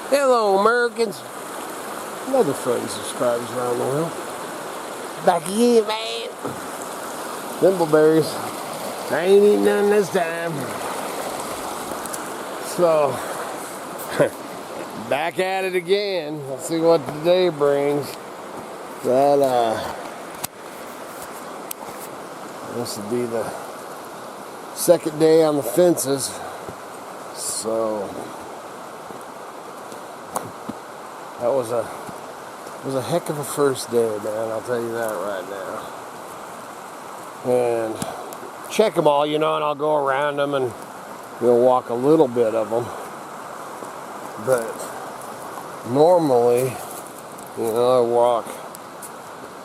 Hello, Americans. Another friend subscribers around the world. Back again, man. Thimbleberries. I ain't eating none this time. So, back at it again. Let's see what the day brings. This will be the second day on the fences. So, that was a heck of a first day, man. I'll tell you that right now. And check them all, and I'll go around them and walk a little bit of them. But normally, I walk,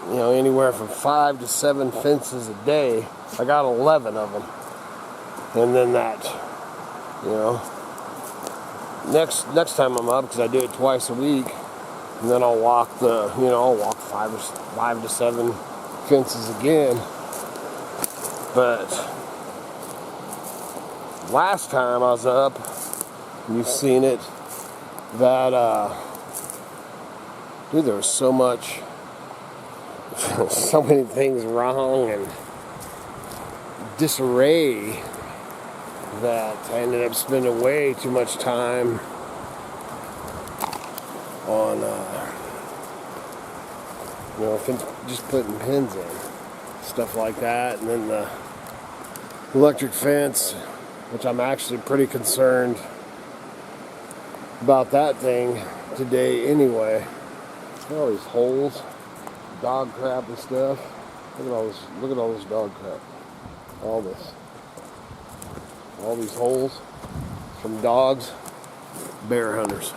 anywhere from 5 to 7 fences a day. I got 11 of them, and then that, next time I'm up, because I do it twice a week. And then I'll walk I'll walk 5 to 7 fences again. But last time I was up, you've seen it, that, dude, there was so many things wrong and disarray that I ended up spending way too much time on, just putting pins in, stuff like that, and then the electric fence, which I'm actually pretty concerned about that thing today anyway. Look at all these holes, dog crap and stuff. Look at all this dog crap. All these holes from dogs, bear hunters.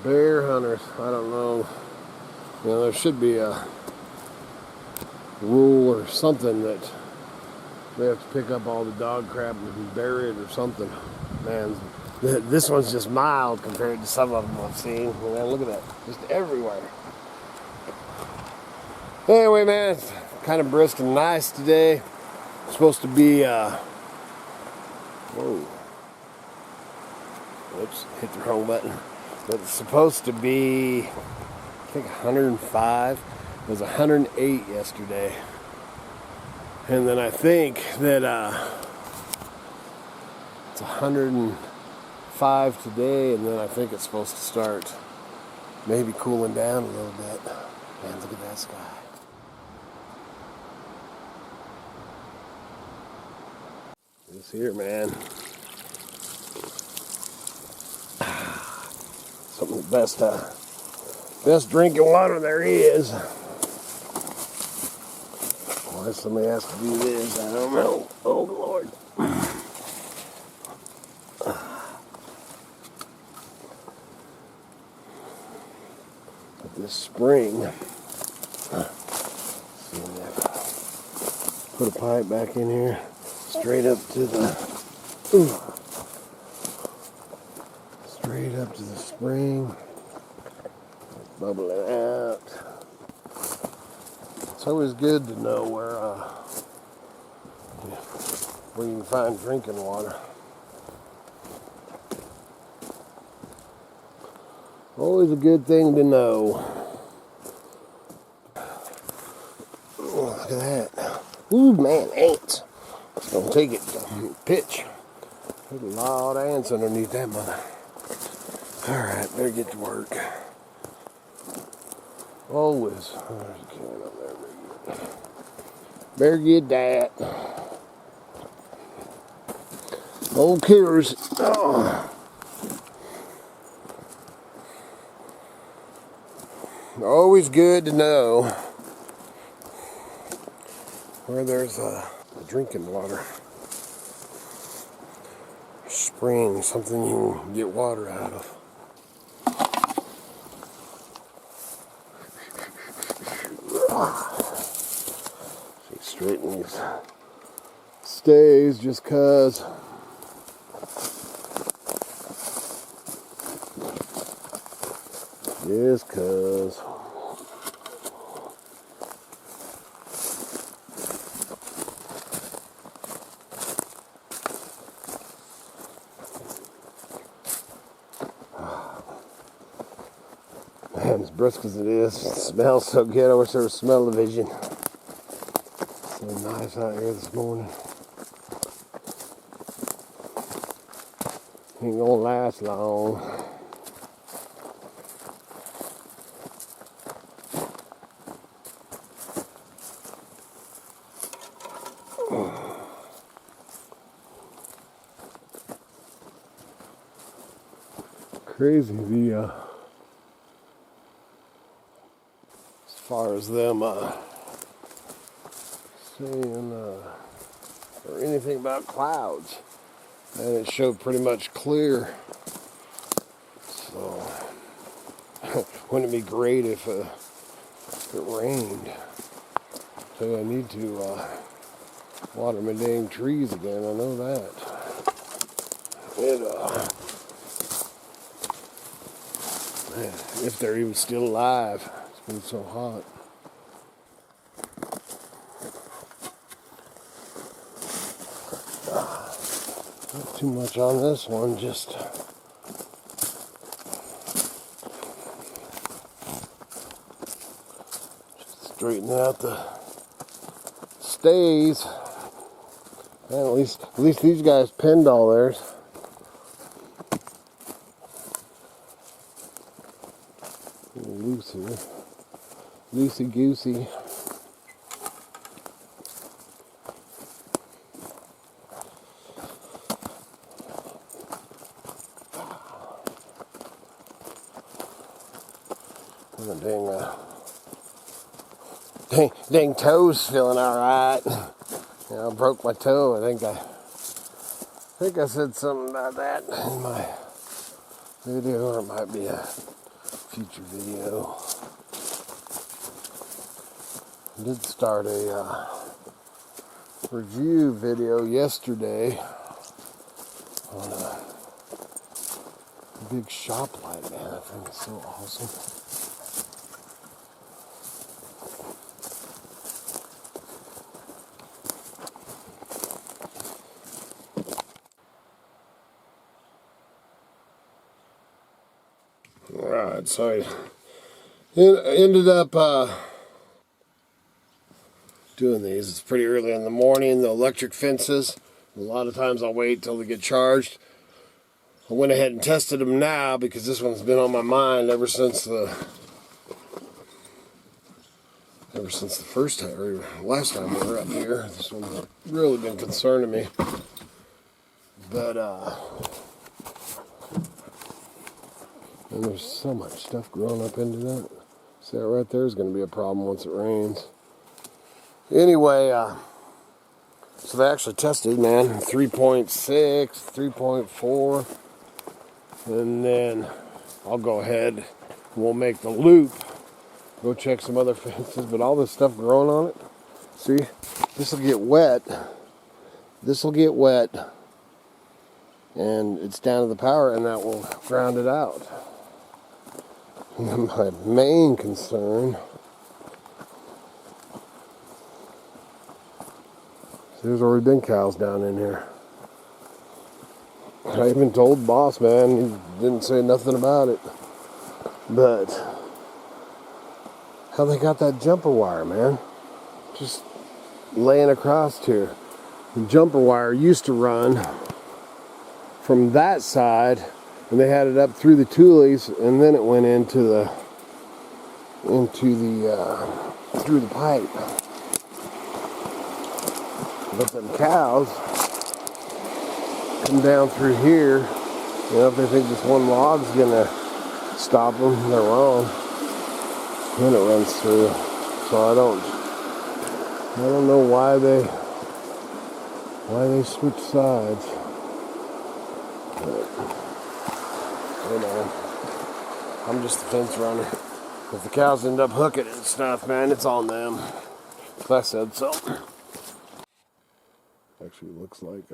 Bear hunters. I don't know. There should be a rule or something that they have to pick up all the dog crap and bury it or something. Man, this one's just mild compared to some of them I've seen. Man, look at that. Just everywhere. Anyway, man, it's kind of brisk and nice today. It's supposed to be, whoa. Whoops, hit the wrong button. But it's supposed to be, I think 105. It was 108 yesterday. And then I think that it's 105 today, and then I think it's supposed to start maybe cooling down a little bit. Man, look at that sky. This here, man. Some of the best drinking water there is. Why somebody has to do this, I don't know. Oh, Lord. But this spring, put a pipe back in here, straight up to the spring, bubble it out. It's always good to know where you can find drinking water. Always a good thing to know. Oh, look at that. Ooh, man, ants. Don't take it. Pitch. There's a lot of ants underneath that mother. Alright, better get to work. Always. Oh, there's a can up there. Better get that. Old killers. Oh. Always good to know where there's drinking water. Spring, something you can get water out of. See, straighten these stays just cause. Just cause. Man, as brisk as it is, it smells so good. I wish there was smell-o-vision. So nice out here this morning. Ain't gonna last long. Crazy as far as them saying or anything about clouds, and it showed pretty much clear. So wouldn't it be great if it rained? So I need to water my dang trees again. I know that. Man, if they're even still alive, it's been so hot. Not too much on this one, just straighten out the stays. And at least these guys pinned all theirs. Loosey goosey. Dang toes feeling all right. You know, I broke my toe. I think I said something about that in my video, or it might be a future video. I did start a review video yesterday on a big shop light, man. I think it's so awesome. Alright, so I ended up doing these. It's pretty early in the morning. The electric fences, a lot of times I'll wait till they get charged. I went ahead and tested them now because this one's been on my mind ever since the first time, or last time we were up here. This one's really been concerning me. But and there's so much stuff growing up into that. See that right there is going to be a problem once it rains. Anyway, so they actually tested, man, 3.6, 3.4, and then I'll go ahead and we'll make the loop, go check some other fences, but all this stuff growing on it, see, this will get wet, and it's down to the power, and that will ground it out. My main concern, there's already been cows down in here. I even told boss, man, he didn't say nothing about it. But how they got that jumper wire, man? Just laying across here. The jumper wire used to run from that side, and they had it up through the tulies, and then it went through the pipe. But them cows come down through here. You know, if they think this one log's gonna stop them, they're wrong. Then it runs through. So I don't know why they switch sides. But, you know, I'm just the fence runner. If the cows end up hooking and stuff, man, it's on them. If I said so. Actually, it looks like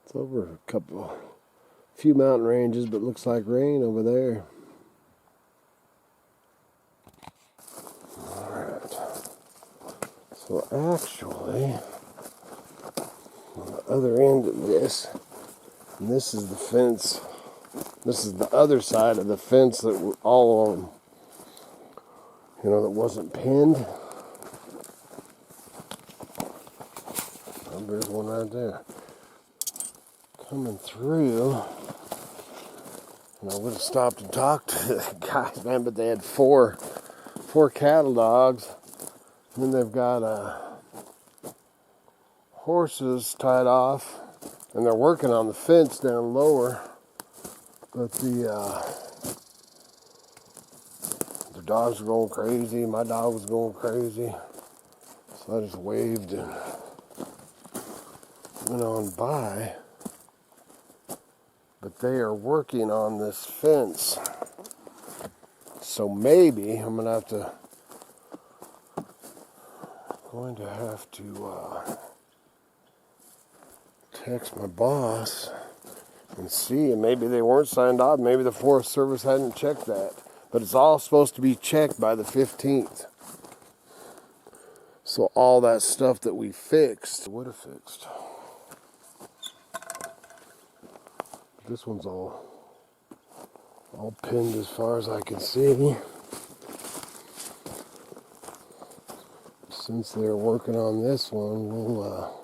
it's over a few mountain ranges, but looks like rain over there. Alright. So actually, on the other end of this, and this is the fence This is the other side of the fence that were all on, you know, that wasn't pinned. Oh, there's one right there. Coming through. And I would have stopped and talked to the guys, man, but they had four cattle dogs. And then they've got horses tied off. And they're working on the fence down lower. But the dogs were going crazy. My dog was going crazy. So I just waved and went on by. But they are working on this fence. So maybe I'm going to have to text my boss and see, and maybe they weren't signed off. Maybe the Forest Service hadn't checked that. But it's all supposed to be checked by the 15th. So all that stuff that we fixed, would have fixed. This one's all pinned as far as I can see. Since they're working on this one, well,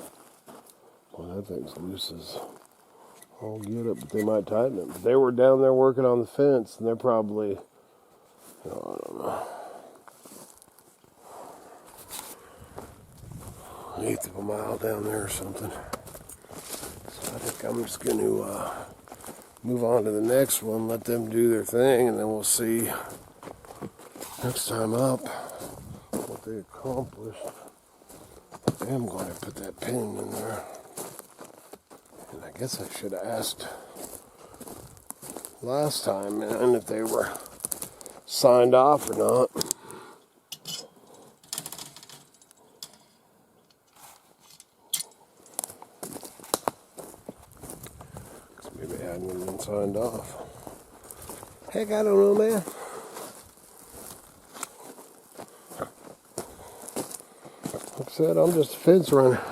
that thing's loose as all get it, but they might tighten it. But they were down there working on the fence, and they're probably, I don't know, 1/8 of a mile down there or something. So I think I'm just going to move on to the next one, let them do their thing, and then we'll see next time up what they accomplished. I am going to put that pin in there. And I guess I should have asked last time, man, if they were signed off or not. Because maybe it hadn't been signed off. Heck, I don't know, man. Like I said, I'm just a fence runner.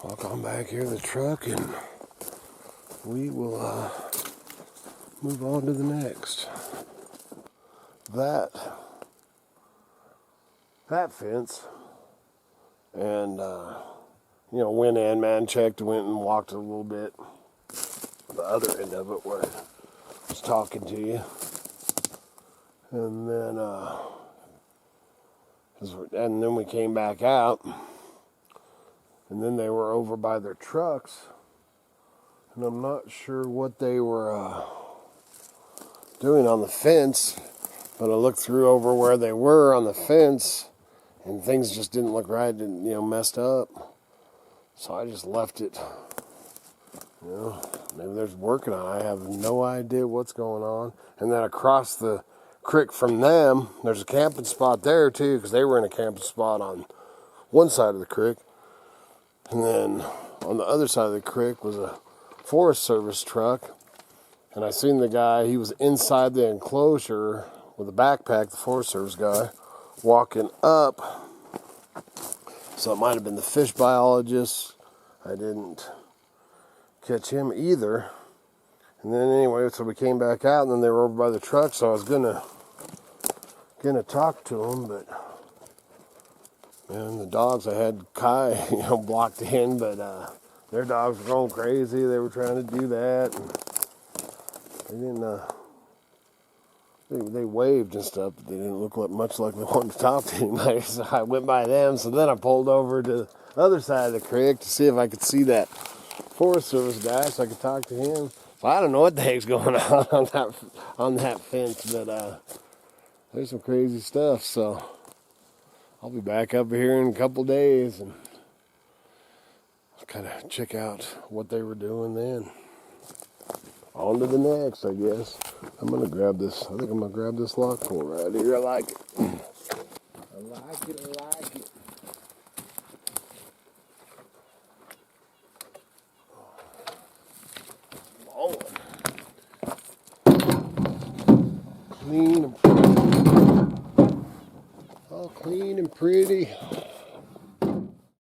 I'll come back here to the truck and we will move on to the next. That fence, and went in, man, checked, went and walked a little bit. The other end of it where I was talking to you, and then we came back out. And then they were over by their trucks. And I'm not sure what they were doing on the fence. But I looked through over where they were on the fence. And things just didn't look right. And, messed up. So I just left it. Maybe they're working on it. I have no idea what's going on. And then across the creek from them, there's a camping spot there too. Because they were in a camping spot on one side of the creek. And then on the other side of the creek was a Forest Service truck. And I seen the guy, he was inside the enclosure with a backpack, the Forest Service guy, walking up. So it might have been the fish biologist. I didn't catch him either. And then anyway, so we came back out and then they were over by the truck. So I was gonna talk to him, but and the dogs, I had Kai, blocked in, but their dogs were going crazy. They were trying to do that. And they didn't, they waved and stuff, but they didn't look much like they wanted to talk to anybody. So I went by them. So then I pulled over to the other side of the creek to see if I could see that Forest Service guy so I could talk to him. So I don't know what the heck's going on that fence, but there's some crazy stuff. So I'll be back up here in a couple days and kind of check out what they were doing then. On to the next, I guess. I'm going to grab this. I think I'm going to grab this lock pull right here. I like it. I like it. Lord. Clean and pretty. pretty.